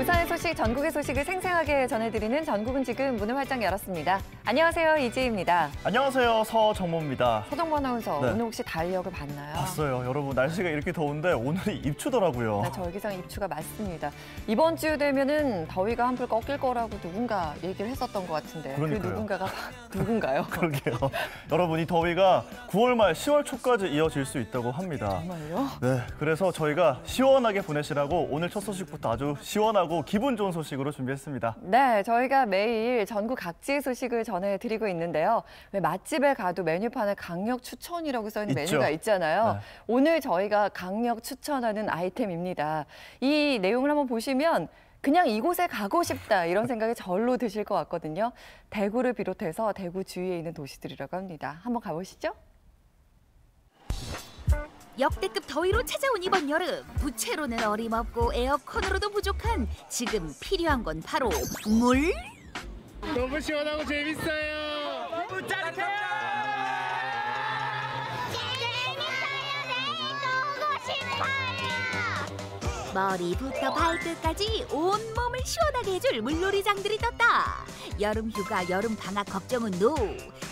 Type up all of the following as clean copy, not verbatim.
부산의 소식, 전국의 소식을 생생하게 전해드리는 전국은 지금 문을 활짝 열었습니다. 안녕하세요, 이지희입니다. 안녕하세요, 서정모입니다. 서정모 아나운서, 네. 오늘 혹시 달력을 봤나요? 봤어요. 여러분, 날씨가 이렇게 더운데 오늘이 입추더라고요. 네, 절기상 입추가 맞습니다. 이번 주 되면은 더위가 한풀 꺾일 거라고 누군가 얘기를 했었던 것 같은데 그러니까요. 그 누군가가 누군가요? 그러게요. 여러분, 이 더위가 9월 말 10월 초까지 이어질 수 있다고 합니다. 정말요? 네, 그래서 저희가 시원하게 보내시라고 오늘 첫 소식부터 아주 시원하고 기분 좋은 소식으로 준비했습니다. 네, 저희가 매일 전국 각지의 소식을 전해드리고 있는데요. 왜 맛집에 가도 메뉴판에 강력 추천이라고 써있는 있죠. 메뉴가 있잖아요. 네. 오늘 저희가 강력 추천하는 아이템입니다. 이 내용을 한번 보시면 그냥 이곳에 가고 싶다 이런 생각이 절로 드실 것 같거든요. 대구를 비롯해서 대구 주위에 있는 도시들이라고 합니다. 한번 가보시죠. 역대급 더위로 찾아온 이번 여름, 부채로는 어림없고 에어컨으로도 부족한 지금 필요한 건 바로 물? 너무 시원하고 재밌어요. 너무 짜릿해요. 머리부터 발끝까지 온몸을 시원하게 해줄 물놀이장들이 떴다. 여름 휴가, 여름 방학 걱정은 노.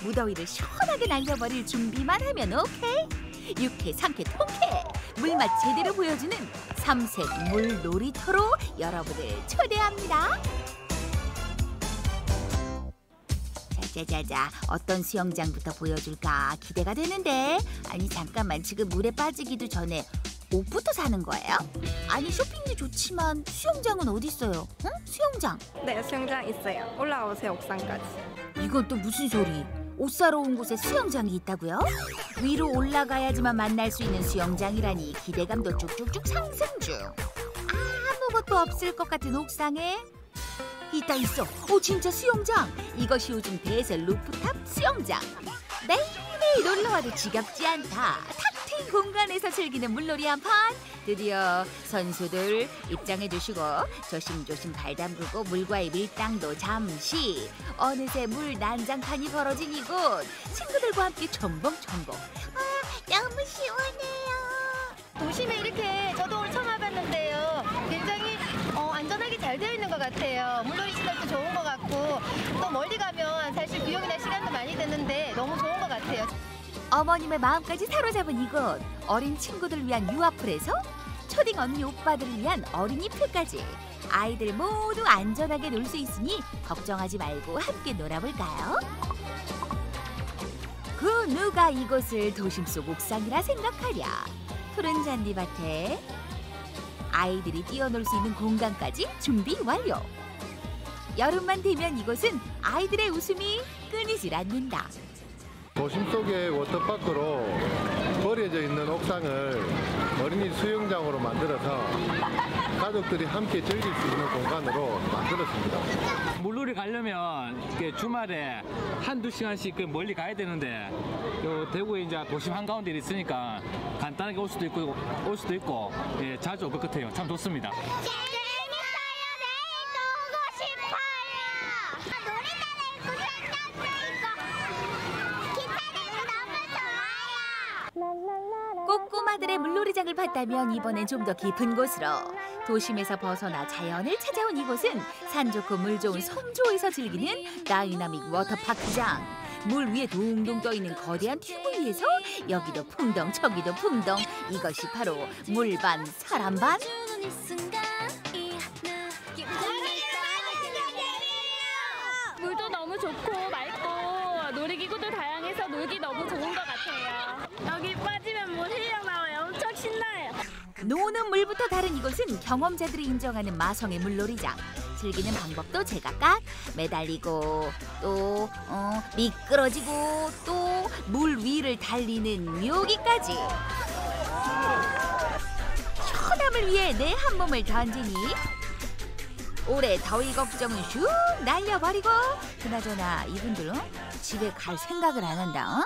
무더위를 시원하게 날려버릴 준비만 하면 오케이. 육회, 상쾌, 통쾌. 물맛 제대로 보여주는 삼색 물놀이터로 여러분을 초대합니다. 자자자자, 어떤 수영장부터 보여줄까 기대가 되는데. 아니 잠깐만, 지금 물에 빠지기도 전에 옷부터 사는 거예요? 아니 쇼핑도 좋지만 수영장은 어디 있어요? 응? 수영장? 네, 수영장 있어요. 올라오세요, 옥상까지. 이건 또 무슨 소리? 옷 사러 온 곳에 수영장이 있다고요? 위로 올라가야지만 만날 수 있는 수영장이라니 기대감도 쭉쭉쭉 상승 중. 아무것도 없을 것 같은 옥상에 있다 있어. 오, 진짜 수영장. 이것이 요즘 대세 루프탑 수영장. 매일매일 놀러와도 지겹지 않다. 탁 트인 공간에서 즐기는 물놀이 한판. 드디어 선수들 입장해 주시고 조심조심 발 담그고 물과의 밀당도 잠시. 어느새 물 난장판이 벌어진 이곳. 친구들과 함께 첨벙첨벙. 너무 시원해요. 도심에 이렇게 저도 오늘 처음 와봤는데요. 굉장히 안전하게 잘 되어 있는 것 같아요. 물놀이 시설도 좋은 것 같고 또 멀리 가면 사실 비용이나 시간도 많이 드는데 너무 좋은 것 같아요. 어머님의 마음까지 사로잡은 이곳. 어린 친구들을 위한 유아풀에서 초딩 언니 오빠들을 위한 어린이풀까지. 아이들 모두 안전하게 놀 수 있으니 걱정하지 말고 함께 놀아볼까요? 그 누가 이곳을 도심 속 옥상이라 생각하랴. 푸른 잔디밭에 아이들이 뛰어놀 수 있는 공간까지 준비 완료. 여름만 되면 이곳은 아이들의 웃음이 끊이질 않는다. 도심 속의 워터파크로 버려져 있는 옥상을 어린이 수영장으로 만들어서 가족들이 함께 즐길 수 있는 공간으로 만들었습니다. 물놀이 가려면 이렇게 주말에 한두 시간씩 멀리 가야 되는데 요 대구에 이제 도심 한가운데 있으니까 간단하게 올 수도 있고 예, 자주 올 것 같아요. 참 좋습니다. 꼬꼬마들의 물놀이장을 봤다면 이번엔 좀 더 깊은 곳으로. 도심에서 벗어나 자연을 찾아온 이곳은 산 좋고 물 좋은 섬조에서 즐기는 다이나믹 워터파크장. 물 위에 동동 떠있는 거대한 튜브 위에서 여기도 풍덩 저기도 풍덩. 이것이 바로 물 반 사람 반. 물도 너무 좋고 맑고 놀이기구도 다양해서 놀기 너무 좋은 것 같아요. 여기 빠지면 물 흘려 나와요. 엄청 신나요. 노는 물부터 다른 이곳은 경험자들이 인정하는 마성의 물놀이장. 즐기는 방법도 제각각. 매달리고 또 미끄러지고 또 물 위를 달리는 묘기까지. 시원함을 위해 내 한 몸을 던지니 올해 더위 걱정은 슉 날려버리고. 그나저나 이분들은 집에 갈 생각을 안 한다.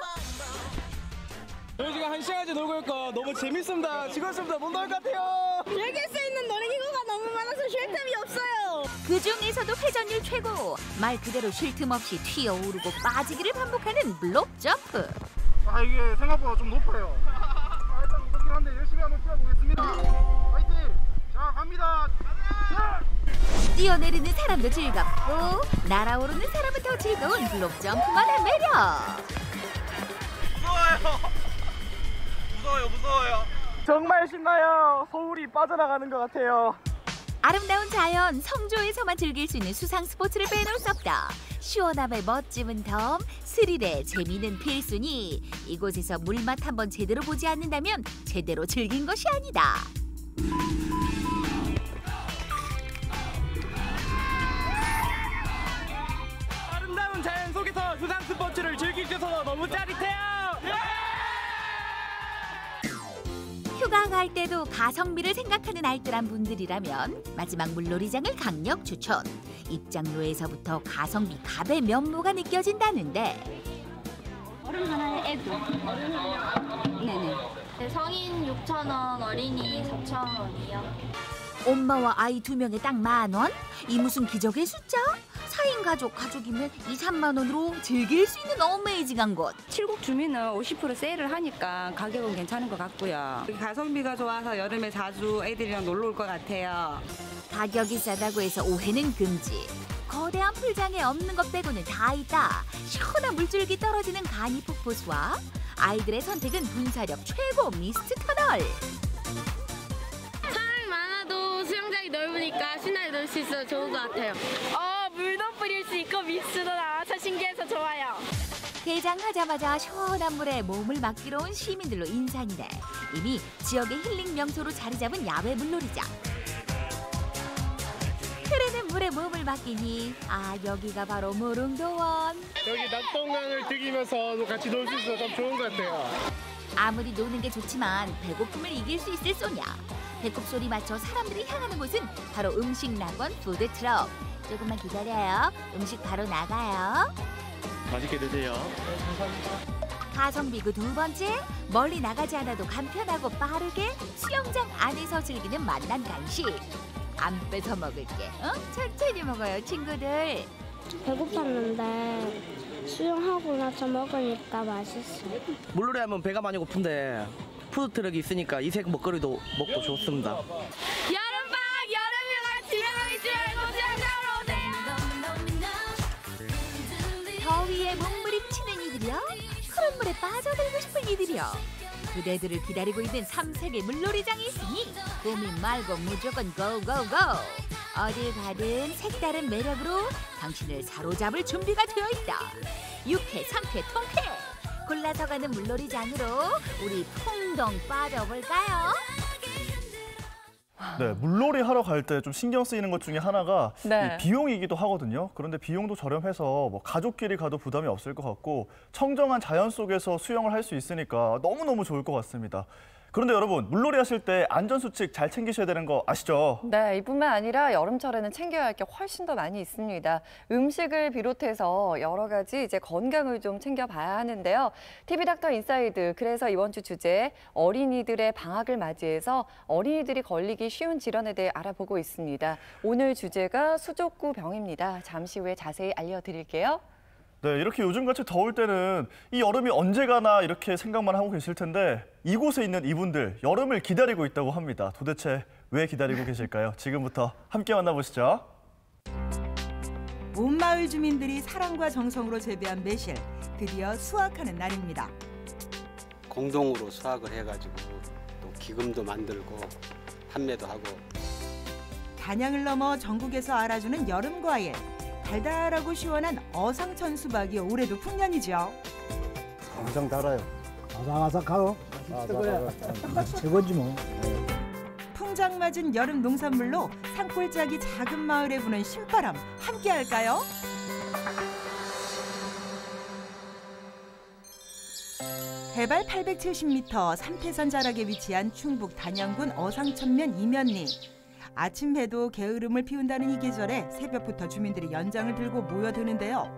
저희 지금 1시간째 놀고 있고 너무 재밌습니다. 즐겁습니다. 못 나올 것 같아요. 즐길 수 있는 놀이기구가 너무 많아서 쉴 틈이 없어요. 그 중에서도 회전율 최고. 말 그대로 쉴 틈 없이 튀어오르고 빠지기를 반복하는 블록 점프. 아, 이게 생각보다 좀 높아요. 일단 무섭긴 한데 열심히 한번 뛰어보겠습니다. 화이팅! 자, 갑니다. 뛰어내리는 사람도 즐겁고 날아오르는 사람은 더 즐거운 블록 점프만의 매력. 무서워요. 정말 신나요. 서울이 빠져나가는 것 같아요. 아름다운 자연 성조에서만 즐길 수 있는 수상 스포츠를 빼놓을 수 없다. 시원함의 멋짐은 덤, 스릴의 재미는 필수니 이곳에서 물맛 한번 제대로 보지 않는다면 제대로 즐긴 것이 아니다. 아름다운 자연 속에서 수상 스포츠를 즐길 수 있어서 너무 짜릿해요. 휴가 갈 때도 가성비를 생각하는 알뜰한 분들이라면 마지막 물놀이장을 강력 추천. 입장료에서부터 가성비 갑의 면모가 느껴진다는데. 얼음 하나에 애도. 네네. 성인 6,000원, 어린이 4,000원이요. 엄마와 아이 2명에 딱 10,000원? 이 무슨 기적의 숫자? 4인 가족이면 2, 3만 원으로 즐길 수 있는 어메이징한 곳. 칠곡 주민은 50% 세일을 하니까 가격은 괜찮은 것 같고요. 가성비가 좋아서 여름에 자주 애들이랑 놀러 올 것 같아요. 가격이 싸다고 해서 오해는 금지. 거대한 풀장에 없는 것 빼고는 다 있다. 시원한 물줄기 떨어지는 간이 폭포수와 아이들의 선택은 분사력 최고 미스트 터널. 사람이 많아도 수영장이 넓으니까 신나게 놀 수 있어서 좋은 것 같아요. 물도 뿌릴 수 있고 미스도 나와서 신기해서 좋아요. 개장하자마자 시원한 물에 몸을 맡기러 온 시민들로 인상이네. 이미 지역의 힐링 명소로 자리 잡은 야외 물놀이장. 흐르는 물에 몸을 맡기니 여기가 바로 무릉도원. 여기 낙동강을 즐기면서 같이 놀 수 있어서 참 좋은 것 같아요. 아무리 노는 게 좋지만 배고픔을 이길 수 있을 소냐. 배꼽 소리 맞춰 사람들이 향하는 곳은 바로 음식 낙원 푸드트럭. 조금만 기다려요. 음식 바로 나가요. 맛있게 드세요. 가성비 그 2번째, 멀리 나가지 않아도 간편하고 빠르게 수영장 안에서 즐기는 맛난 간식. 안 뺏어 먹을게. 천천히 먹어요, 친구들. 배고팠는데 수영하고 나서 먹으니까 맛있어요. 물놀이 하면 배가 많이 고픈데 푸드트럭이 있으니까 이색 먹거리도 먹고 좋습니다. 여름방학 여름휴가 집에 있지 말고 수영장으로 오세요. 더위에 몸부림치는 이들이여, 푸른 물에 빠져들고 싶은 이들이여. 그대들을 기다리고 있는 3세계 물놀이장이 있으니 고민 말고 무조건 고고고. 어딜 가든 색다른 매력으로 당신을 사로잡을 준비가 되어 있다. 유쾌, 상쾌, 통쾌. 골라서 가는 물놀이장으로 우리 풍덩 빠져볼까요? 네, 물놀이 하러 갈 때 좀 신경 쓰이는 것 중에 하나가 네. 이 비용이기도 하거든요. 그런데 비용도 저렴해서 뭐 가족끼리 가도 부담이 없을 것 같고 청정한 자연 속에서 수영을 할 수 있으니까 너무너무 좋을 것 같습니다. 그런데 여러분, 물놀이 하실 때 안전수칙 잘 챙기셔야 되는 거 아시죠? 네, 이뿐만 아니라 여름철에는 챙겨야 할 게 훨씬 더 많이 있습니다. 음식을 비롯해서 여러 가지 이제 건강을 좀 챙겨봐야 하는데요. TV닥터 인사이드, 그래서 이번 주 주제 어린이들의 방학을 맞이해서 어린이들이 걸리기 쉬운 질환에 대해 알아보고 있습니다. 오늘 주제가 수족구 병입니다. 잠시 후에 자세히 알려드릴게요. 네, 이렇게 요즘같이 더울 때는 이 여름이 언제 가나 이렇게 생각만 하고 계실 텐데 이곳에 있는 이분들 여름을 기다리고 있다고 합니다. 도대체 왜 기다리고 계실까요? 지금부터 함께 만나보시죠. 온 마을 주민들이 사랑과 정성으로 재배한 매실, 드디어 수확하는 날입니다. 공동으로 수확을 해가지고 또 기금도 만들고 판매도 하고. 단양을 넘어 전국에서 알아주는 여름 과일. 달달하고 시원한 어상천 수박이 올해도 풍년이죠. 엄청 달아요. 아삭아삭하고 최고지 뭐. 풍장 맞은 여름 농산물로 산골짜기 작은 마을에 부는 신바람 함께 할까요? 해발 870m 삼태산 자락에 위치한 충북 단양군 어상천면 이면리. 아침 해도 게으름을 피운다는 이 계절에 새벽부터 주민들이 연장을 들고 모여드는데요.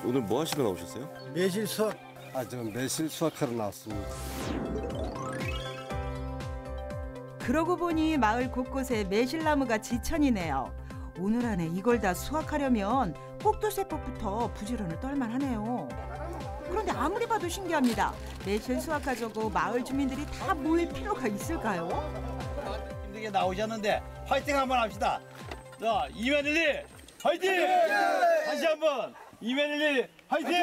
오늘 뭐 하시러 나오셨어요? 매실 수확. 저 매실 수확하러 나왔습니다. 그러고 보니 마을 곳곳에 매실나무가 지천이네요. 오늘 안에 이걸 다 수확하려면 꼭두새벽부터 부지런을 떨만 하네요. 그런데 아무리 봐도 신기합니다. 매실 수확하자고 마을 주민들이 다 모일 필요가 있을까요? 이렇게 나오셨는데 화이팅 한번 합시다. 자, 이면일리 화이팅! 다시 한번 이면일리 화이팅!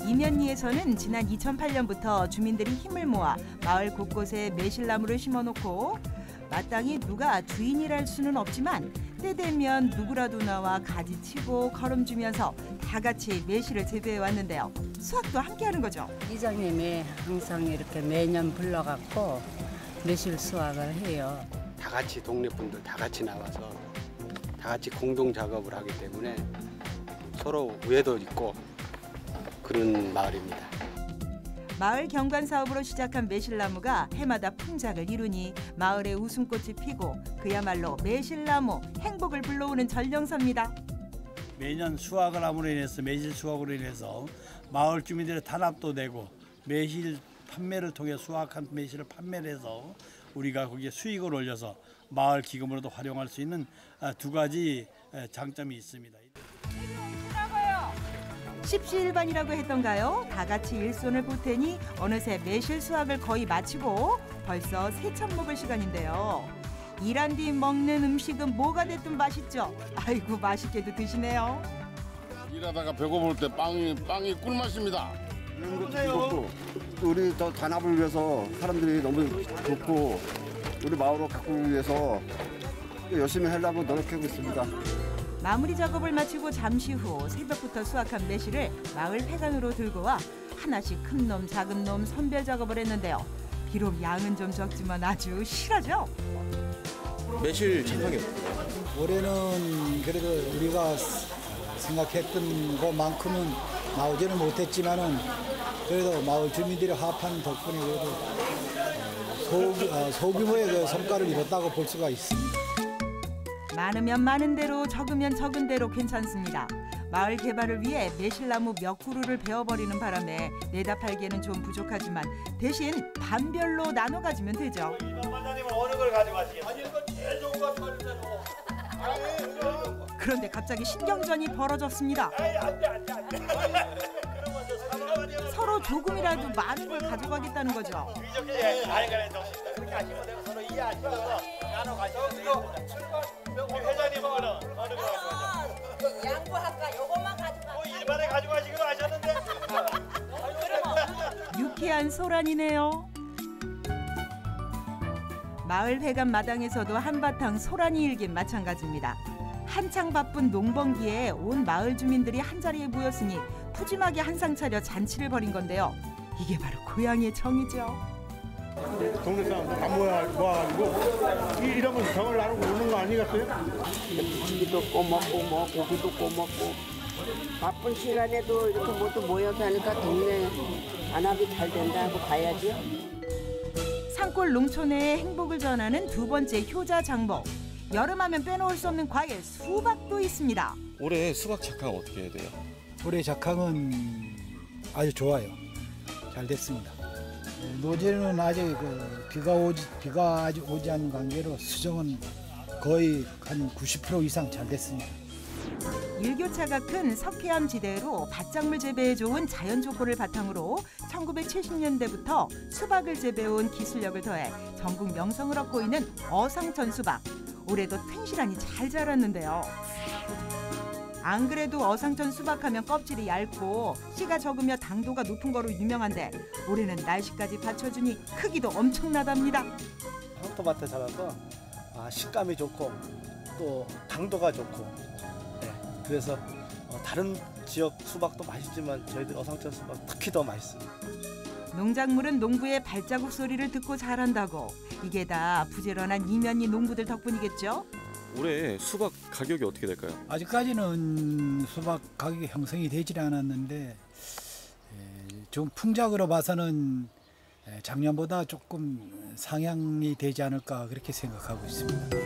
이면리에서는 지난 2008년부터 주민들이 힘을 모아 마을 곳곳에 매실나무를 심어놓고 마땅히 누가 주인이랄 수는 없지만 때 되면 누구라도 나와 가지치고 걸음주면서 다 같이 매실을 재배해 왔는데요. 수확도 함께하는 거죠. 이장님이 항상 이렇게 매년 불러갖고 매실 수확을 해요. 다 같이 동네 분들 다 같이 나와서 다 같이 공동 작업을 하기 때문에 서로 우애도 있고 그런 마을입니다. 마을 경관 사업으로 시작한 매실나무가 해마다 풍작을 이루니 마을에 웃음꽃이 피고 그야말로 매실나무 행복을 불러오는 전령사입니다. 매년 수확을 함으로 인해서 매실 수확으로 인해서 마을 주민들의 단합도 되고 매실 판매를 통해 수확한 매실을 판매를 해서 우리가 거기에 수익을 올려서 마을 기금으로도 활용할 수 있는 두 가지 장점이 있습니다. 십시일반이라고 했던가요? 다 같이 일손을 보태니 어느새 매실 수확을 거의 마치고 벌써 새참 먹을 시간인데요. 일한 뒤 먹는 음식은 뭐가 됐든 맛있죠. 아이고 맛있게도 드시네요. 일하다가 배고플 때 빵이 꿀맛입니다. 이런 것도 좋고 우리 더 단합을 위해서 사람들이 너무 좋고 우리 마을을 가꾸기 위해서 열심히 하려고 노력하고 있습니다. 마무리 작업을 마치고 잠시 후 새벽부터 수확한 매실을 마을 회관으로 들고 와 하나씩 큰 놈 작은 놈 선별 작업을 했는데요. 비록 양은 좀 적지만 아주 실하죠. 매실 작황이 어때요? 올해는 그래도 우리가 생각했던 것만큼은 나오지는 못했지만은 그래도 마을 주민들이 합한 덕분에 그래도 소규모의 그 성과를 이뤘다고 볼 수가 있습니다. 많으면 많은 대로 적으면 적은 대로 괜찮습니다. 마을 개발을 위해 매실나무 몇 그루를 베어버리는 바람에 내다 팔기에는 좀 부족하지만 대신 반별로 나눠 가지면 되죠. 이번 반장님은 어느 걸 가져가시겠어요? 아니 이거 제일 좋은 거 가져가세요. 그런데 갑자기 신경전이 벌어졌습니다. 서로 조금이라도 많은 걸 가져가겠다는 거죠. 그렇게 하시면 되고 서로 이해하시면서 나눠 가시면 돼요. 우리 회장님은 어느 거 가져가세요? 양보할까? 요것만 가져가. 일반에 가져가시기로 하셨는데. 유쾌한 소란이네요. 마을 회관 마당에서도 한바탕 소란이 일긴 마찬가지입니다. 한창 바쁜 농번기에 온 마을 주민들이 한자리에 모였으니 푸짐하게 한상 차려 잔치를 벌인 건데요. 이게 바로 고향의 정이죠. 동네 사람들 다 모아가지고 이런 건 정을 나누고 노는 거 아니겠어요? 고기도 꼬먹고 뭐 고기도 꼬먹고 바쁜 시간에도 이렇게 모두 모여서 하니까 동네 단합이 잘 된다고 봐야죠. 산골 농촌의 행복을 전하는 두 번째 효자 장목. 여름하면 빼놓을 수 없는 과일 수박도 있습니다. 올해 수박 작황 어떻게 해야 돼요? 올해 작황은 아주 좋아요. 잘 됐습니다. 노제는 아직 비가 아직 오지 않는 관계로 수정은 거의 한 90% 이상 잘 됐습니다. 일교차가 큰 석회암 지대로 밭작물 재배에 좋은 자연 조건을 바탕으로 1970년대부터 수박을 재배해온 기술력을 더해 전국 명성을 얻고 있는 어상천 수박. 올해도 튼실하니 잘 자랐는데요. 안 그래도 어상천 수박하면 껍질이 얇고 씨가 적으며 당도가 높은 거로 유명한데 올해는 날씨까지 받쳐주니 크기도 엄청나답니다. 황토밭에 자라서 식감이 좋고 또 당도가 좋고 그래서 다른 지역 수박도 맛있지만 저희들 어상천 수박 특히 더 맛있습니다. 농작물은 농부의 발자국 소리를 듣고 자란다고. 이게 다 부지런한 이면리 농부들 덕분이겠죠? 올해 수박 가격이 어떻게 될까요? 아직까지는 수박 가격이 형성이 되질 않았는데 좀 풍작으로 봐서는 작년보다 조금 상향이 되지 않을까 그렇게 생각하고 있습니다.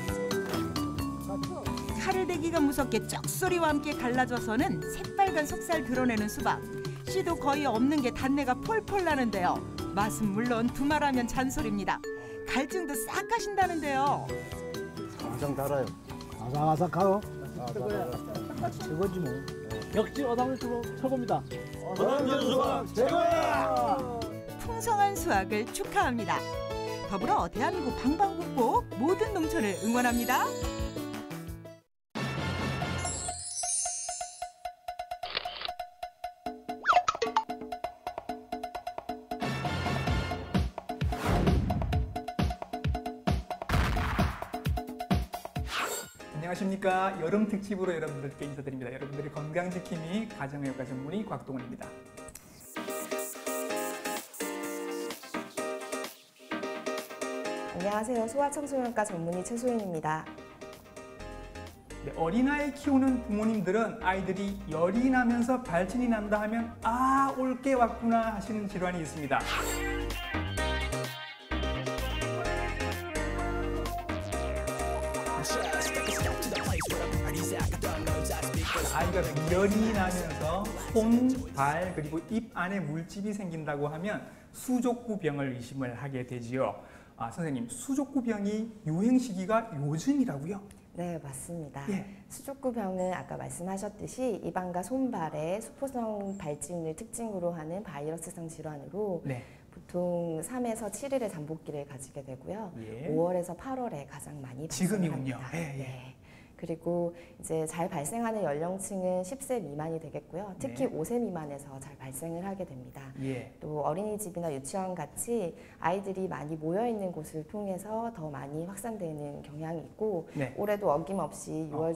칼을 대기가 무섭게 쩍소리와 함께 갈라져서는 새빨간 속살 드러내는 수박. 씨도 거의 없는 게 단내가 폴폴 나는데요. 맛은 물론 두말하면 잔소리입니다. 갈증도 싹 가신다는데요. 엄청 달아요. 아삭아삭하고. 최고지 뭐. 역시 어상천 최고입니다. 어상천 수박 최고야! 풍성한 수확을 축하합니다. 더불어 대한민국 방방곡곡 모든 농촌을 응원합니다. 안녕하십니까. 여름 특집으로 여러분들께 인사드립니다. 여러분들의 건강지킴이 가정의학과 전문의 곽동원입니다. 안녕하세요. 소아청소년과 전문의 최소연입니다. 네, 어린아이 키우는 부모님들은 아이들이 열이 나면서 발진이 난다 하면 아, 올 게 왔구나 하시는 질환이 있습니다. 아이가 열이 나면서 손, 발, 그리고 입 안에 물집이 생긴다고 하면 수족구병을 의심을 하게 되지요. 선생님, 수족구병이 유행 시기가 요즘이라고요? 네, 맞습니다. 예. 수족구병은 아까 말씀하셨듯이 입안과 손발에 수포성 발진을 특징으로 하는 바이러스성 질환으로 네. 보통 3에서 7일의 잠복기를 가지게 되고요. 예. 5월에서 8월에 가장 많이 지금이군요. 발생합니다. 예, 예. 네. 그리고 이제 잘 발생하는 연령층은 10세 미만이 되겠고요. 특히 네. 5세 미만에서 잘 발생을 하게 됩니다. 예. 또 어린이집이나 유치원 같이 아이들이 많이 모여 있는 곳을 통해서 더 많이 확산되는 경향이 있고 네. 올해도 어김없이 6월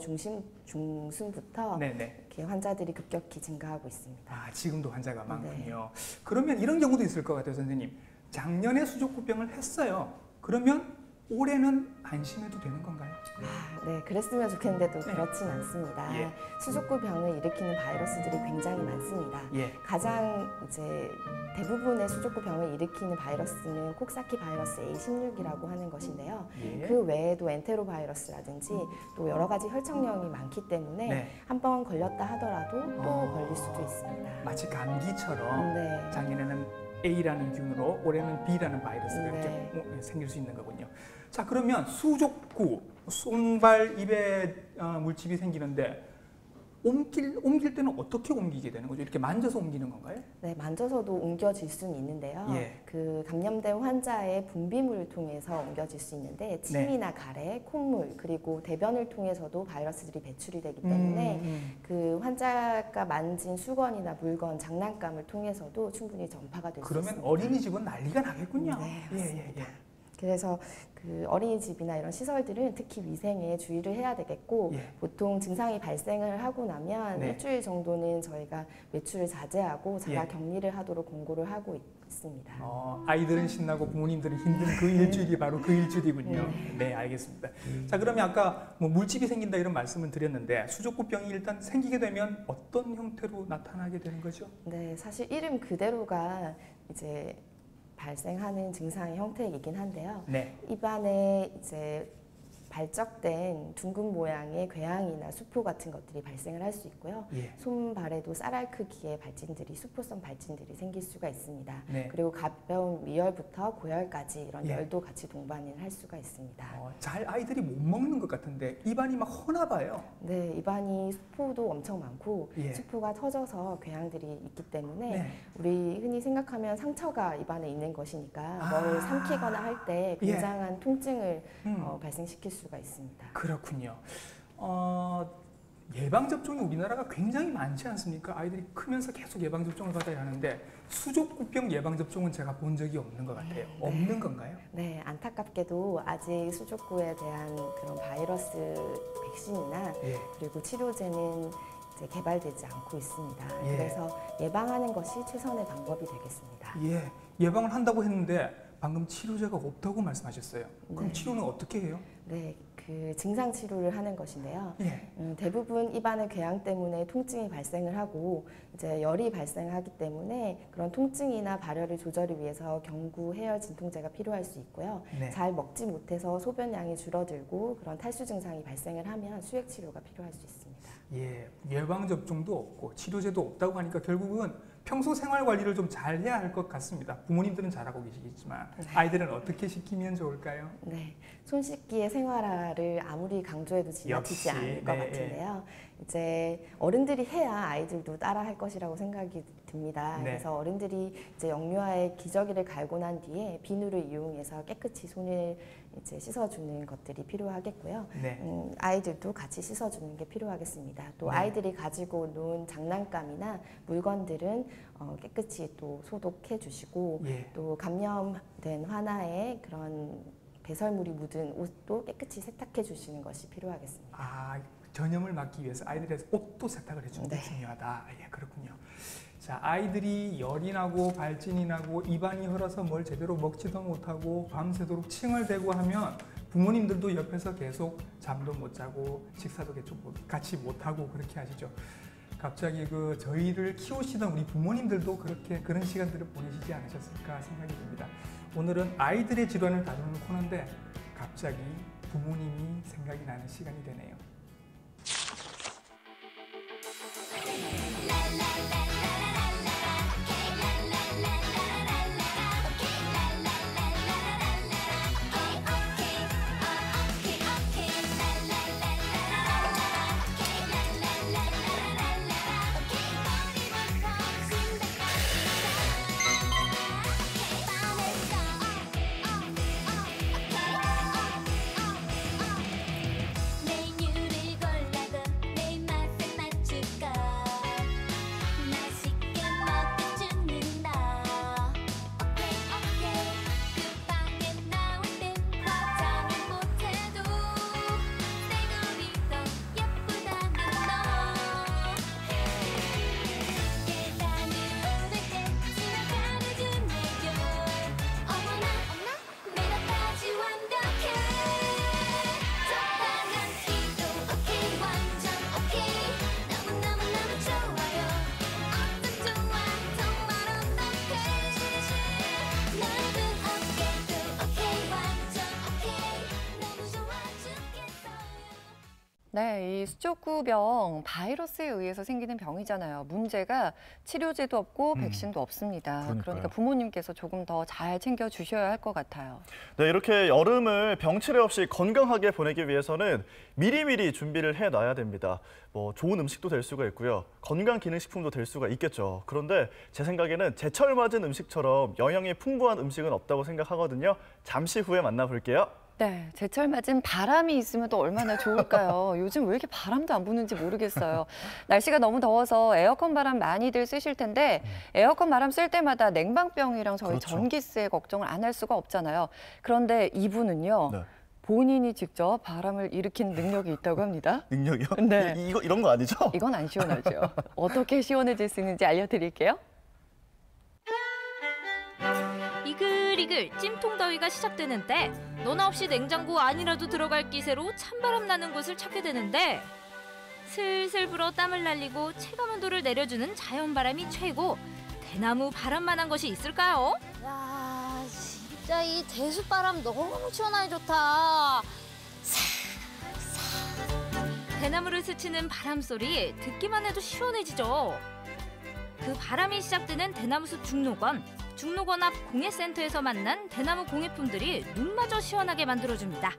중순부터 네네. 이렇게 환자들이 급격히 증가하고 있습니다. 아, 지금도 환자가 많군요. 그러면 이런 경우도 있을 것 같아요, 선생님. 작년에 수족구병을 했어요. 그러면 올해는 안심해도 되는 건가요? 네, 그랬으면 좋겠는데도 그렇진 않습니다. 예. 수족구병을 일으키는 바이러스들이 굉장히 많습니다. 예. 가장 이제 대부분의 수족구병을 일으키는 바이러스는 콕사키 바이러스 A16이라고 하는 것인데요. 예. 그 외에도 엔테로 바이러스라든지 또 여러 가지 혈착령이 많기 때문에 네. 한 번 걸렸다 하더라도 또 걸릴 수도 있습니다. 마치 감기처럼 네. 작년에는 A라는 균으로 올해는 B라는 바이러스가 네. 이렇게 생길 수 있는 거군요. 자, 그러면 수족구, 손발, 입에 물집이 생기는데 옮길 때는 어떻게 옮기게 되는 거죠? 이렇게 만져서 옮기는 건가요? 네, 만져서도 옮겨질 수는 있는데요. 예. 그 감염된 환자의 분비물을 통해서 옮겨질 수 있는데 침이나 가래, 콧물 그리고 대변을 통해서도 바이러스들이 배출이 되기 때문에 그 환자가 만진 수건이나 물건, 장난감을 통해서도 충분히 전파가 될 수 있습니다. 그러면 어린이집은 난리가 나겠군요. 네, 맞습니다. 그래서 그 어린이집이나 이런 시설들은 특히 위생에 주의를 해야 되겠고 예. 보통 증상이 발생을 하고 나면 네. 일주일 정도는 저희가 외출을 자제하고 자가 예. 격리를 하도록 공고를 하고 있습니다. 아이들은 신나고 부모님들은 힘든 그 일주일이 바로 그 일주일이군요. 네, 알겠습니다. 자, 그러면 아까 뭐 물집이 생긴다 이런 말씀을 드렸는데 수족구병이 일단 생기게 되면 어떤 형태로 나타나게 되는 거죠? 네, 사실 이름 그대로가 이제 발생하는 증상의 형태이긴 한데요. 네. 입안에 이제 발적된 둥근 모양의 궤양이나 수포 같은 것들이 발생을 할 수 있고요. 예. 손발에도 쌀알 크기의 발진들이 수포성 발진들이 생길 수가 있습니다. 네. 그리고 가벼운 위열부터 고열까지 이런 예. 열도 같이 동반을 할 수가 있습니다. 잘 아이들이 못 먹는 것 같은데 입안이 막 허나 봐요. 네, 입안이 수포도 엄청 많고 예. 수포가 터져서 궤양들이 있기 때문에 네. 우리 흔히 생각하면 상처가 입안에 있는 것이니까 뭘 삼키거나 할 때 예. 굉장한 통증을 발생시킬 수가 있습니다. 그렇군요. 예방접종이 우리나라가 굉장히 많지 않습니까? 아이들이 크면서 계속 예방접종을 받아야 하는데 수족구병 예방접종은 제가 본 적이 없는 것 같아요. 없는 건가요? 네, 안타깝게도 아직 수족구에 대한 그런 바이러스 백신이나 예. 그리고 치료제는 이제 개발되지 않고 있습니다. 예. 그래서 예방하는 것이 최선의 방법이 되겠습니다. 예, 예방을 한다고 했는데 방금 치료제가 없다고 말씀하셨어요. 그럼 네. 치료는 어떻게 해요? 네, 그 증상 치료를 하는 것인데요. 예. 대부분 입안의 궤양 때문에 통증이 발생을 하고 이제 열이 발생하기 때문에 그런 통증이나 발열을 조절을 위해서 경구 해열 진통제가 필요할 수 있고요. 네. 잘 먹지 못해서 소변량이 줄어들고 그런 탈수 증상이 발생을 하면 수액 치료가 필요할 수 있습니다. 예, 예방접종도 없고 치료제도 없다고 하니까 결국은 평소 생활 관리를 좀 잘 해야 할 것 같습니다. 부모님들은 잘하고 계시겠지만 아이들은 어떻게 시키면 좋을까요? 네, 손 씻기의 생활화를 아무리 강조해도 지나치지 역시, 않을 것 네. 같은데요. 이제 어른들이 해야 아이들도 따라 할 것이라고 생각이 듭니다. 네. 그래서 어른들이 이제 영유아의 기저귀를 갈고 난 뒤에 비누를 이용해서 깨끗이 손을 이제 씻어주는 것들이 필요하겠고요. 네. 아이들도 같이 씻어주는 게 필요하겠습니다. 또 네. 아이들이 가지고 논 장난감이나 물건들은 깨끗이 또 소독해 주시고 예. 또 감염된 화나에 그런 배설물이 묻은 옷도 깨끗이 세탁해 주시는 것이 필요하겠습니다. 아, 전염을 막기 위해서 아이들의 옷도 세탁을 해주는 게 네. 중요하다. 예, 그렇군요. 자, 아이들이 열이 나고 발진이 나고 입안이 헐어서 뭘 제대로 먹지도 못하고 밤새도록 칭얼대고 하면 부모님들도 옆에서 계속 잠도 못 자고 식사도 같이 못하고 그렇게 하시죠. 갑자기 저희를 키우시던 우리 부모님들도 그런 시간들을 보내시지 않으셨을까 생각이 듭니다. 오늘은 아이들의 질환을 다루는 코너인데 갑자기 부모님이 생각이 나는 시간이 되네요. 네, 이 수족구병 바이러스에 의해서 생기는 병이잖아요. 문제가 치료제도 없고 백신도 없습니다. 그러니까요. 그러니까 부모님께서 조금 더 잘 챙겨 주셔야 할 것 같아요. 네, 이렇게 여름을 병치레 없이 건강하게 보내기 위해서는 미리미리 준비를 해놔야 됩니다. 좋은 음식도 될 수가 있고요. 건강기능식품도 될 수가 있겠죠. 그런데 제 생각에는 제철 맞은 음식처럼 영양이 풍부한 음식은 없다고 생각하거든요. 잠시 후에 만나볼게요. 네, 제철 맞은 바람이 있으면 또 얼마나 좋을까요? 요즘 왜 이렇게 바람도 안 부는지 모르겠어요. 날씨가 너무 더워서 에어컨 바람 많이들 쓰실 텐데 에어컨 바람 쓸 때마다 냉방병이랑 저희 그렇죠. 전기세 걱정을 안 할 수가 없잖아요. 그런데 이분은요. 네. 본인이 직접 바람을 일으키는 능력이 있다고 합니다. 능력이요? 네. 이런 거 아니죠? 이건 안 시원하죠. 어떻게 시원해질 수 있는지 알려드릴게요. 이글이글 찜통더위가 시작되는 때 너나 없이 냉장고 안이라도 들어갈 기세로 찬바람 나는 곳을 찾게 되는데 슬슬 불어 땀을 날리고 체감온도를 내려주는 자연바람이 최고. 대나무 바람만한 것이 있을까요? 야, 진짜 이 대수바람 너무 시원하게 좋다. 대나무를 스치는 바람소리 듣기만 해도 시원해지죠. 그 바람이 시작되는 대나무숲 중록원 앞 공예센터에서 만난 대나무 공예품들이 눈마저 시원하게 만들어줍니다.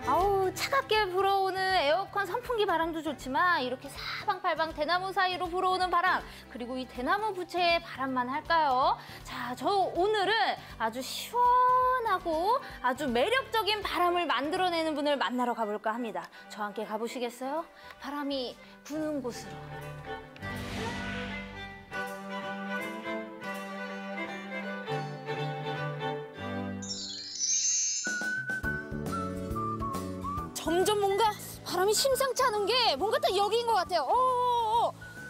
아우, 차갑게 불어오는 에어컨 선풍기 바람도 좋지만 이렇게 사방팔방 대나무 사이로 불어오는 바람, 그리고 이 대나무 부채의 바람만 할까요? 자, 저 오늘은 아주 시원하고 아주 매력적인 바람을 만들어내는 분을 만나러 가볼까 합니다. 저와 함께 가보시겠어요? 바람이 부는 곳으로. 점점 뭔가 바람이 심상치 않은 게 뭔가 딱 여기인 것 같아요.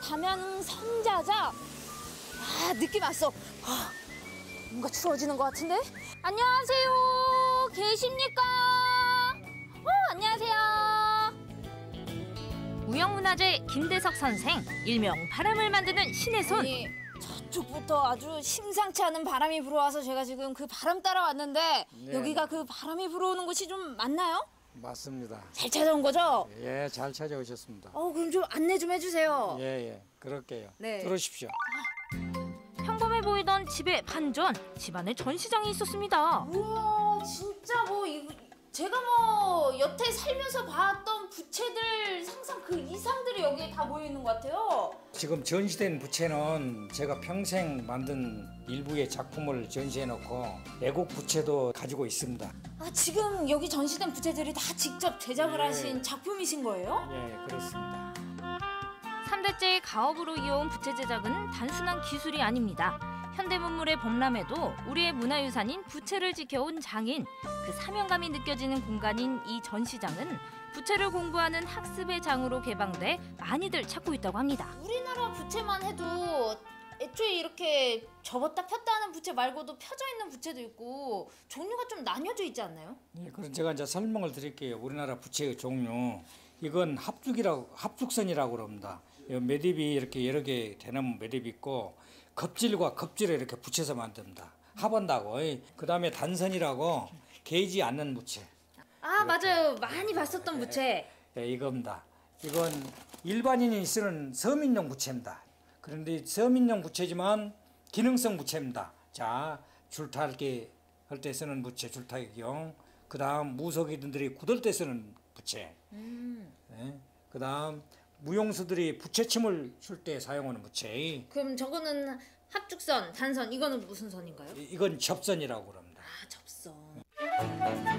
담양 선자자. 아, 느낌 왔어. 뭔가 추워지는 것 같은데? 안녕하세요. 계십니까? 안녕하세요. 무형문화재 김대석 선생, 일명 바람을 만드는 신의 손. 아니, 저쪽부터 아주 심상치 않은 바람이 불어와서 제가 지금 그 바람 따라 왔는데 네. 여기가 그 바람이 불어오는 곳이 좀 맞나요? 맞습니다. 잘 찾아온 거죠? 예, 잘 찾아오셨습니다. 그럼 좀 안내 좀 해주세요. 예, 그럴게요. 네. 들어오십시오. 평범해 보이던 집의 반전, 집안에 전시장이 있었습니다. 우와, 진짜 제가 여태 살면서 봤던 부채들 상상 그 이상들이 여기에 다 모여 있는 것 같아요. 지금 전시된 부채는 제가 평생 만든 일부의 작품을 전시해 놓고 애국 부채도 가지고 있습니다. 아, 지금 여기 전시된 부채들이 다 직접 제작을 네. 하신 작품이신 거예요? 예, 그렇습니다. 3대째 가업으로 이어온 부채 제작은 단순한 기술이 아닙니다. 현대문물의 범람에도 우리의 문화유산인 부채를 지켜온 장인, 그 사명감이 느껴지는 공간인 이 전시장은 부채를 공부하는 학습의 장으로 개방돼 많이들 찾고 있다고 합니다. 우리나라 부채만 해도 애초에 이렇게 접었다 폈다 하는 부채 말고도 펴져 있는 부채도 있고 종류가 좀 나뉘어져 있지 않나요? 예, 그럼 제가 이제 설명을 드릴게요. 우리나라 부채의 종류. 이건 합죽선이라고 그럽니다. 매듭이 이렇게 여러 개 대나무 매듭이 있고 겁질과 겁질을 이렇게 붙여서 만듭니다. 합한다고. 그다음에 단선이라고 개이지 않는 부채. 아, 맞아요. 많이 봤었던 부채. 예, 이겁니다. 이건 일반인이 쓰는 서민용 부채입니다. 그런데 서민용 부채지만 기능성 부채입니다. 자, 줄타기 할 때 쓰는 부채, 줄타기용. 그다음 무속인들이 굳을 때 쓰는 부채. 예, 그다음 무용수들이 부채춤을 출 때 사용하는 부채. 그럼 저거는 합죽선, 단선, 이거는 무슨 선인가요? 이건 접선이라고 그럽니다. 아, 접선.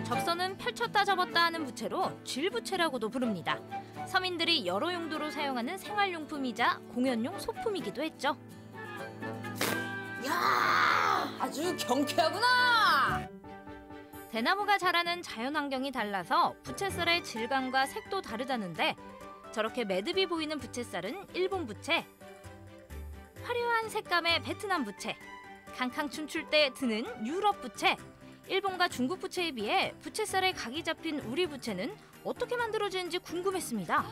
접선은 펼쳤다 접었다 하는 부채로 쥘부채라고도 부릅니다. 서민들이 여러 용도로 사용하는 생활용품이자 공연용 소품이기도 했죠. 야, 아주 경쾌하구나. 대나무가 자라는 자연환경이 달라서 부채살의 질감과 색도 다르다는데 저렇게 매듭이 보이는 부채살은 일본 부채, 화려한 색감의 베트남 부채, 캉캉 춤출 때 드는 유럽 부채, 일본과 중국 부채에 비해 부채살에 각이 잡힌 우리 부채는 어떻게 만들어지는지 궁금했습니다.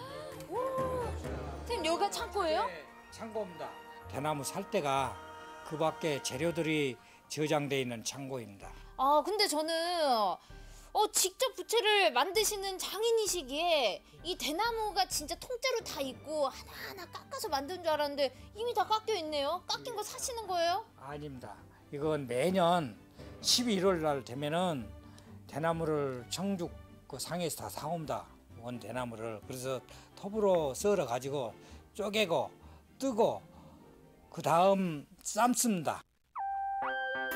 선생님, 여기가 창고예요? 네, 창고입니다. 대나무 살 때가 그 밖에 재료들이 저장돼 있는 창고입니다. 아, 근데 저는 직접 부채를 만드시는 장인이시기에 이 대나무가 진짜 통째로 다 있고 하나하나 깎아서 만든 줄 알았는데 이미 다 깎여 있네요. 깎인 거 사시는 거예요? 아닙니다. 이건 매년 11월 날 되면은 대나무를 청주 그 상해에서 다 사옵니다. 원 대나무를. 그래서 톱으로 썰어 가지고 쪼개고 뜨고 그 다음 삶습니다.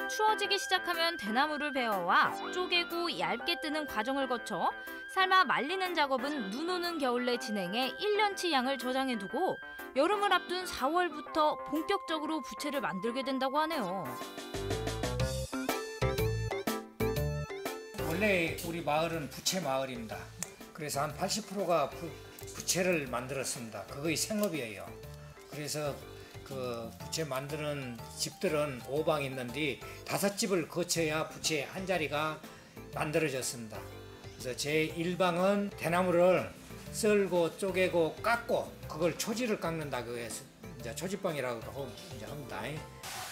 추워지기 시작하면 대나무를 베어와 쪼개고 얇게 뜨는 과정을 거쳐 삶아 말리는 작업은 눈 오는 겨울 내 진행해 1년치 양을 저장해두고 여름을 앞둔 4월부터 본격적으로 부채를 만들게 된다고 하네요. 원래 우리 마을은 부채 마을입니다. 그래서 한 80%가 부채를 만들었습니다. 그거의 생업이에요. 그래서 그 부채 만드는 집들은 5방 있는데 5집을 거쳐야 부채 한 자리가 만들어졌습니다. 그래서 제 1방은 대나무를 썰고 쪼개고 깎고 그걸 초지를 깎는다고 해서 이제 초지방이라고 이제 합니다.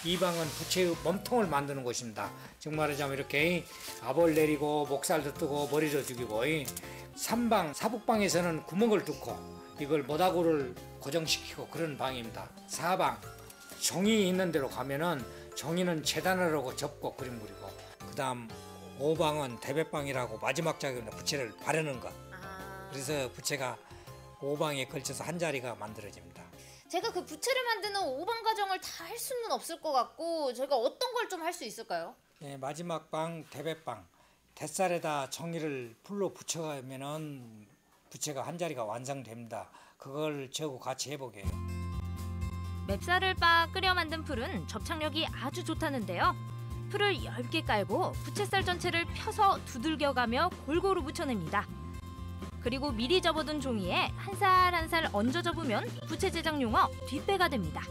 2방은 부채의 몸통을 만드는 곳입니다. 즉 말하자면 이렇게 압을 내리고 목살도 뜨고 머리도 죽이고 3방 사북방에서는 구멍을 뚫고 이걸 모다구를 고정시키고 그런 방입니다. 4방 종이 있는 데로 가면은 종이는 재단을 하고 접고 그림 그리고 그다음 5방은 대배방이라고 마지막 작업입니다. 부채를 바르는 것. 그래서 부채가 5방에 걸쳐서 한 자리가 만들어집니다. 제가 그 부채를 만드는 5방 과정을 다 할 수는 없을 것 같고 제가 어떤 걸 좀 할 수 있을까요? 네, 마지막 방 대배방 뱃살에다 종이를 풀로 붙여가면은 부채가 한 자리가 완성됩니다. 그걸 저하고 같이 해보게요. 맵쌀을 빻아 끓여 만든 풀은 접착력이 아주 좋다는데요. 풀을 얇게 깔고 부채살 전체를 펴서 두들겨가며 골고루 묻혀냅니다. 그리고 미리 접어둔 종이에 한 살 한 살 얹어 접으면 부채 제작 용어 뒷배가 됩니다.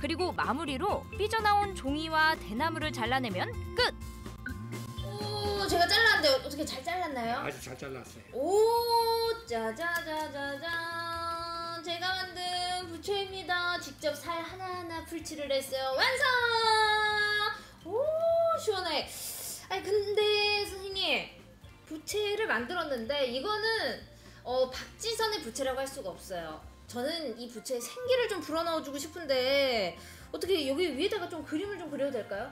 그리고 마무리로 삐져나온 종이와 대나무를 잘라내면 끝! 오, 제가 잘랐는데 어떻게 잘 잘랐나요? 아주 잘 잘랐어요. 오, 짜자자자잔, 제가 만든 부채입니다. 직접 살 하나하나 풀칠을 했어요. 완성! 오, 시원해. 아니 근데 선생님, 부채를 만들었는데 이거는 박지선의 부채라고 할 수가 없어요. 저는 이 부채에 생기를 좀 불어넣어주고 싶은데 어떻게 여기 위에다가 좀 그림을 좀 그려도 될까요?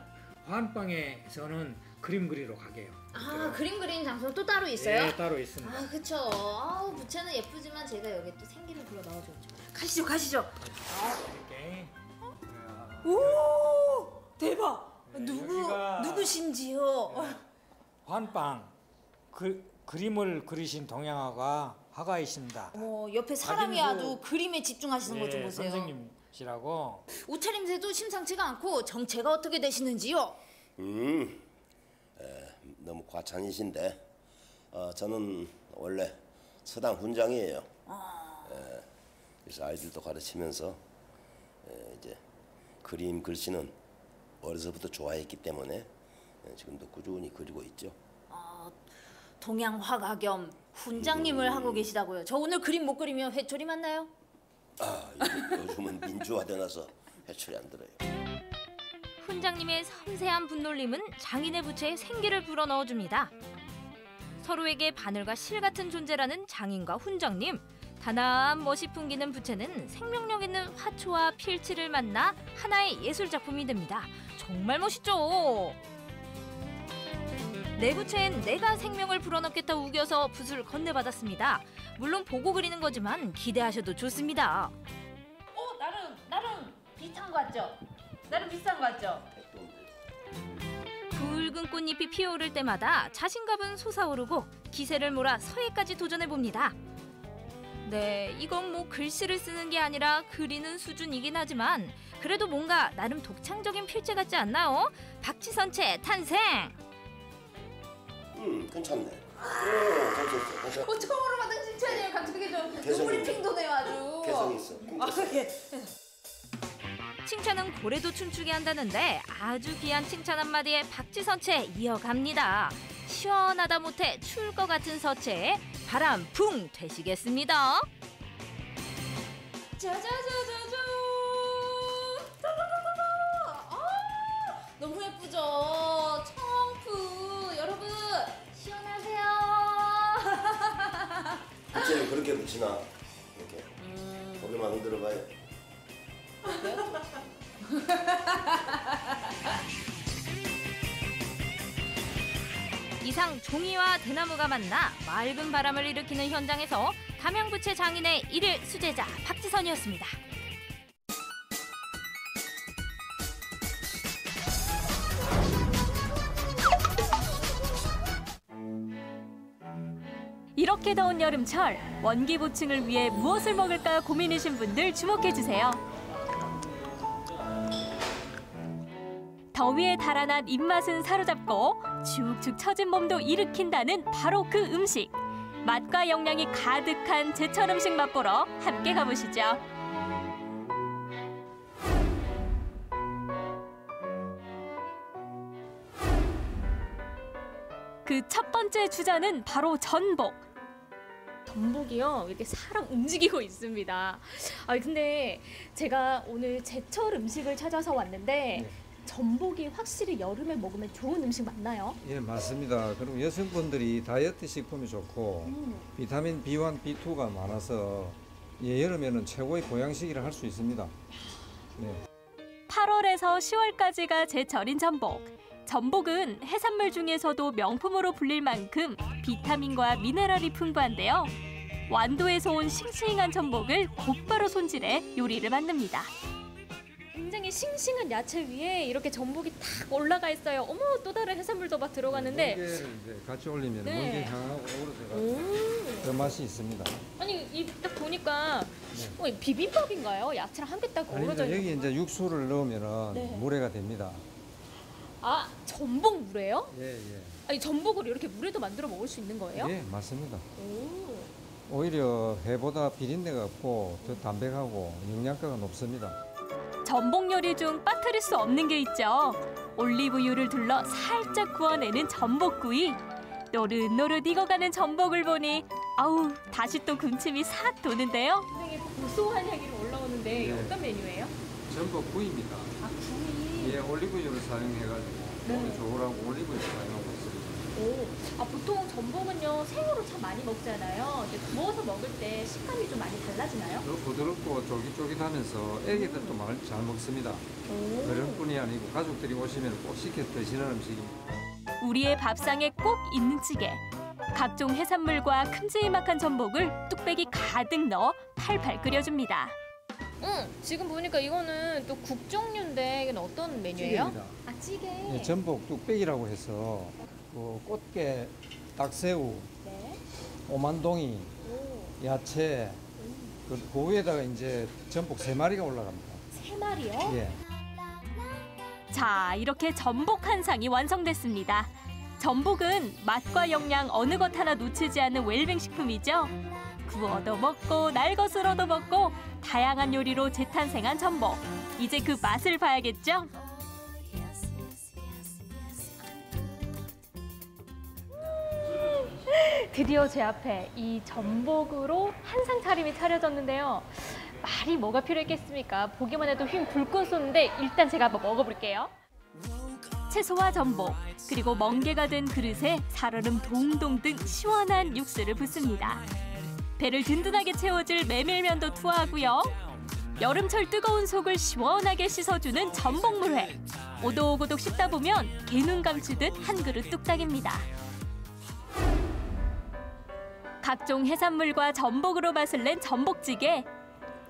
화환방에서는 그림 그리러 가게요. 아, 그림 그리는 장소는 또 따로 있어요? 네, 따로 있습니다. 아, 그쵸. 아, 부채는 예쁘지만 제가 여기 또 생기를 불어 넣어줬죠. 가시죠, 가시죠. 오케이. 오, 대박. 네, 여기가 누구신지요? 화환방 그림을 그리신 동양화가 화가이십니다. 옆에 사람이 아주 그림에 집중하시는 것 좀 네, 보세요. 선생님이시라고. 옷차림새도 심상치가 않고 정체가 어떻게 되시는지요? 너무 과찬이신데 저는 원래 서당 훈장이에요. 그래서 아이들도 가르치면서 이제 그림 글씨는 어려서부터 좋아했기 때문에 지금도 꾸준히 그리고 있죠. 동양 화가 겸 훈장님을 하고 계시다고요. 저 오늘 그림 못 그리면 회초리 맞나요? 요즘은 민주화되어서 회초리 안 들어요. 훈장님의 섬세한 분놀림은 장인의 부채에 생기를 불어넣어줍니다. 서로에게 바늘과 실 같은 존재라는 장인과 훈장님. 단아한 멋이 풍기는 부채는 생명력 있는 화초와 필치를 만나 하나의 예술작품이 됩니다. 정말 멋있죠? 내 부채엔 내가 생명을 불어넣겠다 우겨서 붓을 건네받았습니다. 물론 보고 그리는 거지만 기대하셔도 좋습니다. 나름 비슷한 거 같죠? 나름 비슷한 거 같죠? 붉은 꽃잎이 피어오를 때마다 자신감은 솟아오르고 기세를 몰아 서예까지 도전해봅니다. 네, 이건 뭐 글씨를 쓰는 게 아니라 그리는 수준이긴 하지만 그래도 뭔가 나름 독창적인 필체 같지 않나요? 박지선체 탄생! 괜찮네. 괜찮았어. 처음으로 받은 칭찬이에요. 갑자기 좀 눈물이 핑 도네요 아주. 개성 있어. 그게. 칭찬은 고래도 춤추게 한다는데 아주 귀한 칭찬 한마디에 박지선체 이어갑니다. 시원하다 못해 추울 것 같은 서체에 바람 붕 되시겠습니다. 짜자자자자. 너무 예쁘죠? 청프 여러분 시원하세요. 부채를 그렇게 붙이나? 이렇게 고개만 흔들어봐요. 이상 종이와 대나무가 만나 맑은 바람을 일으키는 현장에서 담양부채 장인의 일일 수제자 박지선이었습니다. 이렇게 더운 여름철 원기 보충을 위해 무엇을 먹을까 고민이신 분들 주목해주세요. 더위에 달아난 입맛은 사로잡고 축축 처진 몸도 일으킨다는 바로 그 음식. 맛과 영양이 가득한 제철 음식 맛보러 함께 가보시죠. 그 첫 번째 주자는 바로 전복. 전복이요, 이렇게 살랑 움직이고 있습니다. 근데 제가 오늘 제철 음식을 찾아서 왔는데 전복이 확실히 여름에 먹으면 좋은 음식 맞나요? 예, 맞습니다. 그리고 여성분들이 다이어트 식품이 좋고 비타민 B1, B2가 많아서 여름에는 최고의 보양식이라 할 수 있습니다. 네. 8월에서 10월까지가 제철인 전복. 전복은 해산물 중에서도 명품으로 불릴 만큼 비타민과 미네랄이 풍부한데요. 완도에서 온 싱싱한 전복을 곧바로 손질해 요리를 만듭니다. 굉장히 싱싱한 야채 위에 이렇게 전복이 탁 올라가 있어요. 어머, 또 다른 해산물도 막 들어가는데. 멍게를 이제 같이 올리면 네. 멍게 향하고 오르돼가지고 그 맛이 있습니다. 아니, 이 딱 보니까 비빔밥인가요? 야채랑 함께 딱 어우러져 아닙니다. 있는. 여기 이제 육수를 넣으면 네. 물회가 됩니다. 아, 전복 물회요? 예, 예. 아니, 전복을 이렇게 물에도 만들어 먹을 수 있는 거예요? 예, 맞습니다. 오. 오히려 회보다 비린내가 없고 더 담백하고 영양가가 높습니다. 전복 요리 중 빠뜨릴 수 없는 게 있죠. 올리브유를 둘러 살짝 구워내는 전복구이. 노릇노릇 익어가는 전복을 보니 아우, 다시 또 군침이 싹 도는데요. 굉장히 고소한 향기로 올라오는데 네. 어떤 메뉴예요? 전복구이입니다. 아, 구이. 예, 올리브유를 사용해가지고 네. 몸에 좋으라고 올리브유를 사용하고 있습니다. 보통 전복은요 생으로 참 많이 먹잖아요. 근데 구워서 먹을 때 식감이 좀 많이 달라지나요? 더 부드럽고 쫄깃쫄깃하면서 애기들도 잘 먹습니다. 어른뿐이 아니고 가족들이 오시면 꼭 시켜 드시는 음식입니다. 우리의 밥상에 꼭 있는 찌개. 각종 해산물과 큼지막한 전복을 뚝배기 가득 넣어 팔팔 끓여줍니다. 지금 보니까 이거는 또 국 종류인데 이건 어떤 메뉴예요? 찌개입니다. 찌개. 네, 전복 뚝배기라고 해서 꽃게, 딱새우, 오만동이, 야채, 그 위에다가 이제 전복 3마리가 올라갑니다. 3마리요? 예. 자, 이렇게 전복 한 상이 완성됐습니다. 전복은 맛과 영양 어느 것 하나 놓치지 않는 웰빙 식품이죠. 구워도 먹고 날것으로도 먹고 다양한 요리로 재탄생한 전복. 이제 그 맛을 봐야겠죠? 드디어 제 앞에 이 전복으로 한상 차림이 차려졌는데요. 말이 뭐가 필요했겠습니까? 보기만 해도 휨 불끈 쏘는데 일단 제가 한번 먹어볼게요. 채소와 전복, 그리고 멍게가 든 그릇에 살얼음 동동 등 시원한 육수를 붓습니다. 배를 든든하게 채워줄 메밀면도 투하하고요. 여름철 뜨거운 속을 시원하게 씻어주는 전복물회. 오독오독 씹다 보면 개눈 감추듯 한 그릇 뚝딱입니다. 각종 해산물과 전복으로 맛을 낸 전복찌개.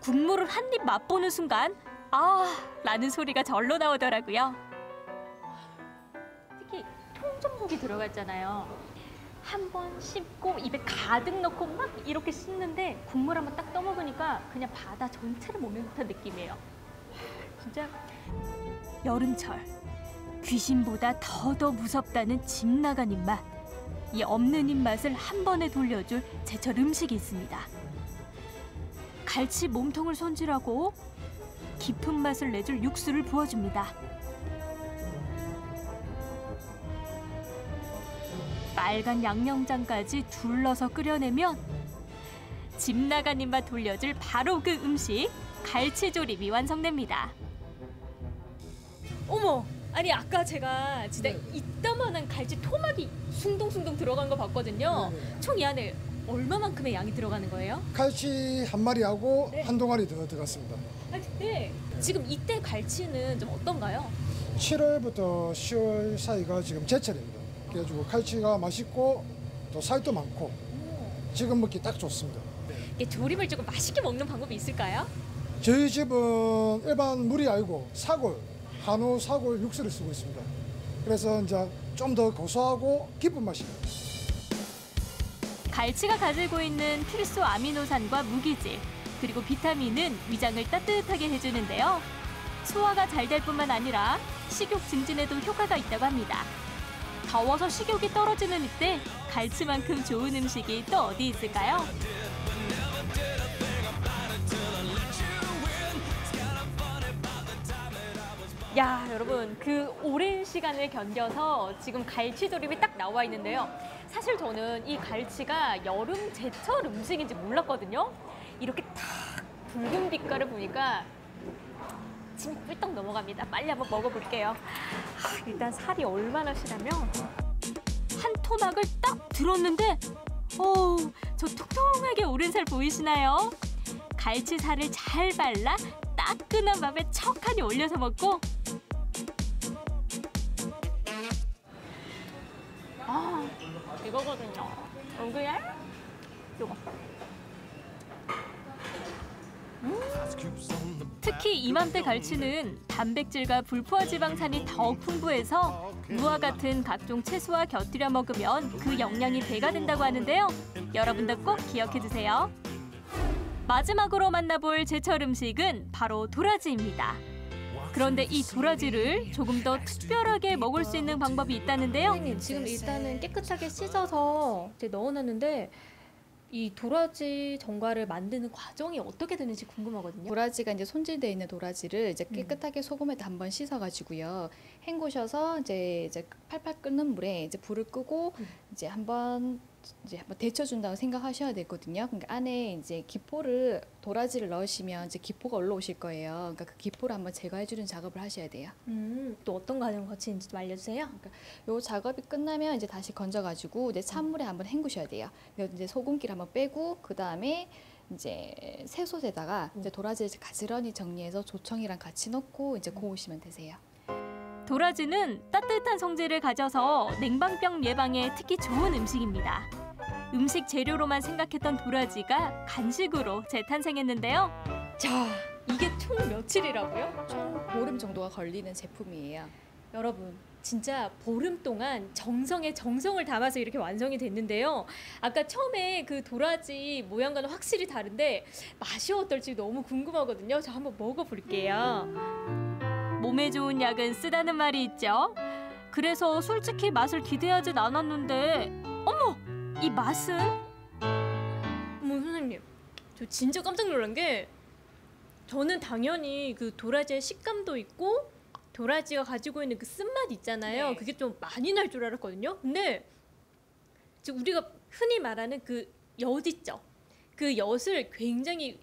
국물을 한 입 맛보는 순간 아! 라는 소리가 절로 나오더라고요. 특히 통전복이 들어가 있잖아요. 한 번 씹고 입에 가득 넣고 막 이렇게 씹는데 국물 한번 딱 떠먹으니까 그냥 바다 전체를 먹는 듯한 느낌이에요. 진짜 여름철 귀신보다 더더 무섭다는 집 나간 입맛. 이 없는 입맛을 한 번에 돌려줄 제철 음식이 있습니다. 갈치 몸통을 손질하고 깊은 맛을 내줄 육수를 부어줍니다. 빨간 양념장까지 둘러서 끓여내면 집 나간 입맛 돌려줄 바로 그 음식, 갈치조림이 완성됩니다. 어머! 아니 아까 제가 진짜 이따만한 갈치 토막이 숭덩숭덩 들어간 거 봤거든요. 총 이 안에 얼마만큼의 양이 들어가는 거예요? 갈치 한 마리하고 한 동아리 더 들어갔습니다. 근데 지금 이때 갈치는 좀 어떤가요? 7월부터 10월 사이가 지금 제철입니다. 그래가지고 갈치가 맛있고 또 살도 많고 지금 먹기 딱 좋습니다. 이게 조림을 조금 맛있게 먹는 방법이 있을까요? 저희 집은 일반 물이 아니고 사골, 한우 사골 육수를 쓰고 있습니다. 그래서 이제 좀 더 고소하고 깊은 맛입니다. 갈치가 가지고 있는 필수 아미노산과 무기질, 그리고 비타민은 위장을 따뜻하게 해주는데요. 소화가 잘 될 뿐만 아니라 식욕 증진에도 효과가 있다고 합니다. 더워서 식욕이 떨어지는 이때 갈치만큼 좋은 음식이 또 어디 있을까요? 야, 여러분 그 오랜 시간을 견뎌서 지금 갈치조림이 딱 나와 있는데요. 사실 저는 이 갈치가 여름 제철 음식인지 몰랐거든요. 이렇게 탁 붉은 빛깔을 보니까 침이 꿀떡 넘어갑니다. 빨리 한번 먹어볼게요. 일단 살이 얼마나 시라면 한 토막을 딱 들었는데 저 통통하게 오른 살 보이시나요? 갈치 살을 잘 발라 따끈한 밥에 척하니 올려서 먹고 이거거든요. 그냥 이거. 특히 이맘때 갈치는 단백질과 불포화 지방산이 더욱 풍부해서 무와 같은 각종 채소와 곁들여 먹으면 그 영양이 배가 된다고 하는데요. 여러분도 꼭 기억해 두세요. 마지막으로 만나볼 제철 음식은 바로 도라지입니다. 그런데 이 도라지를 조금 더 특별하게 먹을 수 있는 방법이 있다는데요. 선생님, 지금 일단은 깨끗하게 씻어서 이제 넣어놨는데 이 도라지 전과를 만드는 과정이 어떻게 되는지 궁금하거든요. 도라지가 이제 손질되어 있는 도라지를 이제 깨끗하게 소금에다 한번 씻어가지고요. 헹구셔서 이제 팔팔 끓는 물에 이제 불을 끄고 이제 한번 이제 한번 데쳐준다고 생각하셔야 되거든요. 그러니까 안에 이제 기포를 도라지를 넣으시면 이제 기포가 올라오실 거예요. 그러니까 그 기포를 한번 제거해주는 작업을 하셔야 돼요. 또 어떤 과정 거치는지 좀 알려주세요. 그러니까 요 작업이 끝나면 이제 다시 건져가지고 이제 찬물에 한번 헹구셔야 돼요. 그래서 이제 소금기를 한번 빼고 그 다음에 이제 새솥에다가 이제 도라지를 가지런히 정리해서 조청이랑 같이 넣고 이제 구우시면 되세요. 도라지는 따뜻한 성질을 가져서 냉방병 예방에 특히 좋은 음식입니다. 음식 재료로만 생각했던 도라지가 간식으로 재탄생했는데요. 자, 이게 총 며칠이라고요? 총 보름 정도가 걸리는 제품이에요. 여러분, 진짜 보름 동안 정성에 정성을 담아서 이렇게 완성이 됐는데요. 아까 처음에 그 도라지 모양과는 확실히 다른데 맛이 어떨지 너무 궁금하거든요. 저 한번 먹어볼게요. 몸에 좋은 약은 쓰다는 말이 있죠. 그래서 솔직히 맛을 기대하진 않았는데 어머! 이 맛은? 어머 선생님, 저 진짜 깜짝 놀란 게 저는 당연히 그 도라지의 식감도 있고 도라지가 가지고 있는 그 쓴맛 있잖아요. 그게 좀 많이 날 줄 알았거든요. 근데 지금 우리가 흔히 말하는 그 엿 있죠. 그 엿을 굉장히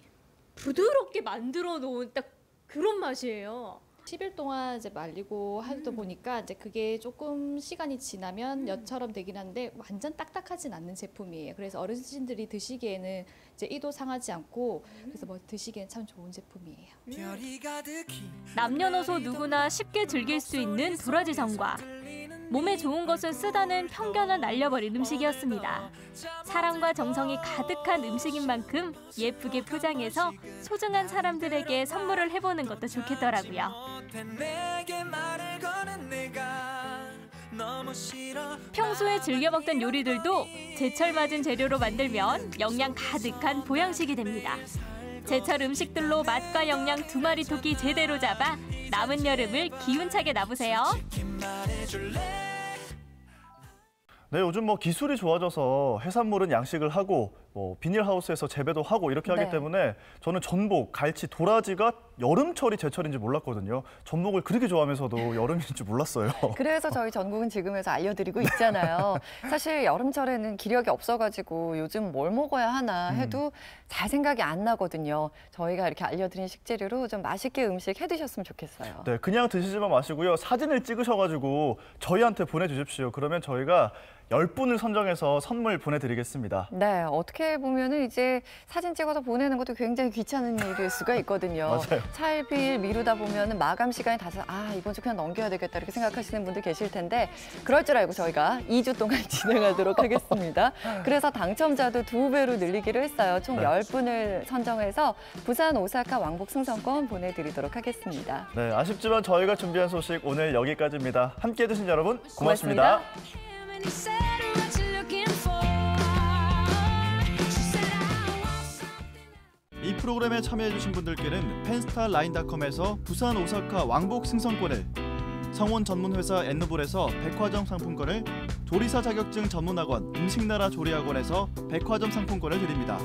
부드럽게 만들어 놓은 딱 그런 맛이에요. 10일 동안 이제 말리고 하다 보니까 이제 그게 조금 시간이 지나면 엿처럼 되긴 한데 완전 딱딱하진 않는 제품이에요. 그래서 어르신들이 드시기에는 이제 이도 상하지 않고 그래서 뭐 드시기에는 참 좋은 제품이에요. 남녀노소 누구나 쉽게 즐길 수 있는 도라지 전과 몸에 좋은 것을 쓰다는 편견을 날려버린 음식이었습니다. 사랑과 정성이 가득한 음식인 만큼 예쁘게 포장해서 소중한 사람들에게 선물을 해보는 것도 좋겠더라고요. 평소에 즐겨 먹던 요리들도 제철 맞은 재료로 만들면 영양 가득한 보양식이 됩니다. 제철 음식들로 맛과 영양 두 마리 토끼 제대로 잡아 남은 여름을 기운차게 나보세요. 네, 요즘 뭐 기술이 좋아져서 해산물은 양식을 하고 뭐 비닐하우스에서 재배도 하고 이렇게 하기 때문에 저는 전복, 갈치, 도라지가 여름철이 제철인지 몰랐거든요. 전복을 그렇게 좋아하면서도 여름인 줄 몰랐어요. 그래서 저희 전국은 지금에서 알려드리고 있잖아요. 사실 여름철에는 기력이 없어가지고 요즘 뭘 먹어야 하나 해도 잘 생각이 안 나거든요. 저희가 이렇게 알려드린 식재료로 좀 맛있게 음식 해드셨으면 좋겠어요. 네, 그냥 드시지만 마시고요. 사진을 찍으셔가지고 저희한테 보내주십시오. 그러면 저희가 10분을 선정해서 선물 보내드리겠습니다. 네, 어떻게 보면은 이제 사진 찍어서 보내는 것도 굉장히 귀찮은 일일 수가 있거든요. 맞아요. 차일피일 미루다 보면은 마감 시간이 다 돼서 이번 주 그냥 넘겨야 되겠다 이렇게 생각하시는 분들 계실 텐데 그럴 줄 알고 저희가 2주 동안 진행하도록 하겠습니다. 그래서 당첨자도 2배로 늘리기로 했어요. 총 10분을 선정해서 부산, 오사카 왕복 승선권 보내드리도록 하겠습니다. 네, 아쉽지만 저희가 준비한 소식 오늘 여기까지입니다. 함께해 주신 여러분 고맙습니다. 이 프로그램에 참여해주신 분들께는 펜스타라인닷컴에서 부산, 오사카 왕복 승선권을, 성원 전문회사 엔누볼에서 백화점 상품권을, 조리사 자격증 전문학원 음식나라 조리학원에서 백화점 상품권을 드립니다.